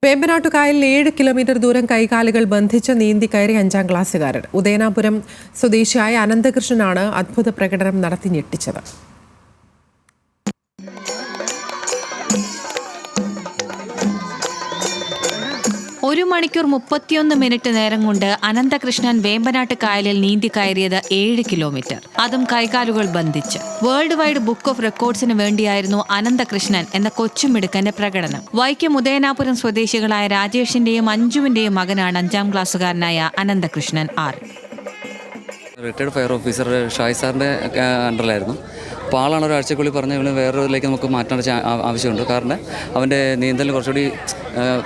വേമ്പനാട്ടുകായലിൽ 7 kilometre ദൂരം കൈകാലുകൾ ബന്ധിച്ച് നീന്തി കയറി 5ാം ക്ലാസ്സുകാരൻ. ഉദയനാപുരം സ്വദേശിയായ അനന്തകൃഷ്ണനാണ് അത്ഭുത പ്രകടനം നടത്തി ഞെട്ടിച്ചത്. 1 മണിക്കൂർ 31 മിനിറ്റ് നേരം കൊണ്ട് അനന്തകൃഷ്ണൻ വേമ്പനാട്ട് കായലിൽ നീന്തി കയറിയത് 7 കിലോമീറ്റർ, അതും കൈകാലുകൾ ബന്ധിച്ച്. വേൾഡ് വൈഡ് ബുക്ക് ഓഫ് റെക്കോർഡ്സിന് വേണ്ടിയായിരുന്നു അനന്തകൃഷ്ണൻ എന്ന കൊച്ചുമിടുക്കന്റെ പ്രകടനം. വൈക്കം ഉദയനാപുരം സ്വദേശികളായ രാജേഷിന്റെയും അഞ്ജുവിന്റെയും മകനാണ് 5ാം ക്ലാസ്സുകാരനായ Ananthakrishnan R. Retired fire officer Shai സാറിൻ്റെ അണ്ടറിലായിരുന്നു. അപ്പോൾ ആളാണ് ഒരാഴ്ചക്കുള്ളിൽ പറഞ്ഞ ഇവന് വേറൊരിതിലേക്ക് നമുക്ക് മാറ്റേണ്ട ആവശ്യമുണ്ട്. കാരണം അവൻ്റെ നീന്തലിന് കുറച്ചുകൂടി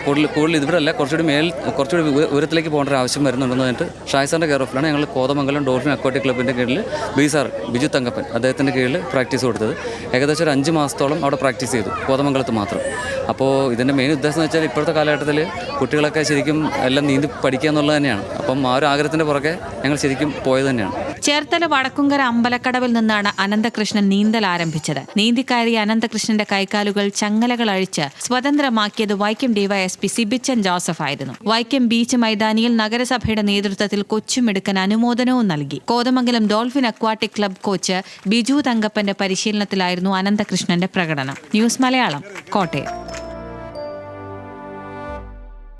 കൂടുതൽ ഇവിടെയല്ല, കുറച്ചുകൂടി ഉയരത്തിലേക്ക് പോകേണ്ട ഒരു ആവശ്യം വരുന്നുണ്ടെന്ന് പറഞ്ഞിട്ട് ഷായ് സാറിൻ്റെ കെയർ ഓഫിലാണ് ഞങ്ങൾ കോതമംഗലം ഡോൾഫിൻ അക്വാട്ടിക് ക്ലബിൻ്റെ കീഴിൽ ബിജു തങ്കപ്പൻ അദ്ദേഹത്തിൻ്റെ കീഴിൽ പ്രാക്ടീസ് കൊടുത്തത്. ഏകദേശം ഒരു 5 മാസത്തോളം അവിടെ പ്രാക്ടീസ് ചെയ്തു, കോതമംഗലത്ത് മാത്രം. അപ്പോൾ ഇതിൻ്റെ മെയിൻ ഉദ്ദേശം എന്ന് വെച്ചാൽ ഇപ്പോഴത്തെ കാലഘട്ടത്തിൽ കുട്ടികളൊക്കെ ശരിക്കും എല്ലാം നീന്തി പഠിക്കുക എന്നുള്ളത് തന്നെയാണ്. അപ്പം ആ ഒരു ആഗ്രഹത്തിൻ്റെ പുറകെ ഞങ്ങൾ ശരിക്കും പോയത് തന്നെയാണ്. ചേർത്തല വടക്കുംകര അമ്പലക്കടവിൽ നിന്നാണ് അനന്തകൃഷ്ണൻ നീന്തൽ ആരംഭിച്ചത്. നീന്തിക്കയറിയ അനന്തകൃഷ്ണന്റെ കൈകാലുകൾ ചങ്ങലകൾ അഴിച്ച് സ്വതന്ത്രമാക്കിയത് വൈക്കം ഡിവൈഎസ്പി സിബിച്ചൻ ജോസഫ് ആയിരുന്നു. വൈക്കം ബീച്ച് മൈതാനിയിൽ നഗരസഭയുടെ നേതൃത്വത്തിൽ കൊച്ചുമിടുക്കൻ അനുമോദനവും നൽകി. Kothamangalam dolphin aquatic club coach Biju തങ്കപ്പന്റെ പരിശീലനത്തിലായിരുന്നു അനന്തകൃഷ്ണന്റെ പ്രകടനം. ന്യൂസ് മലയാളം, കോട്ടയം.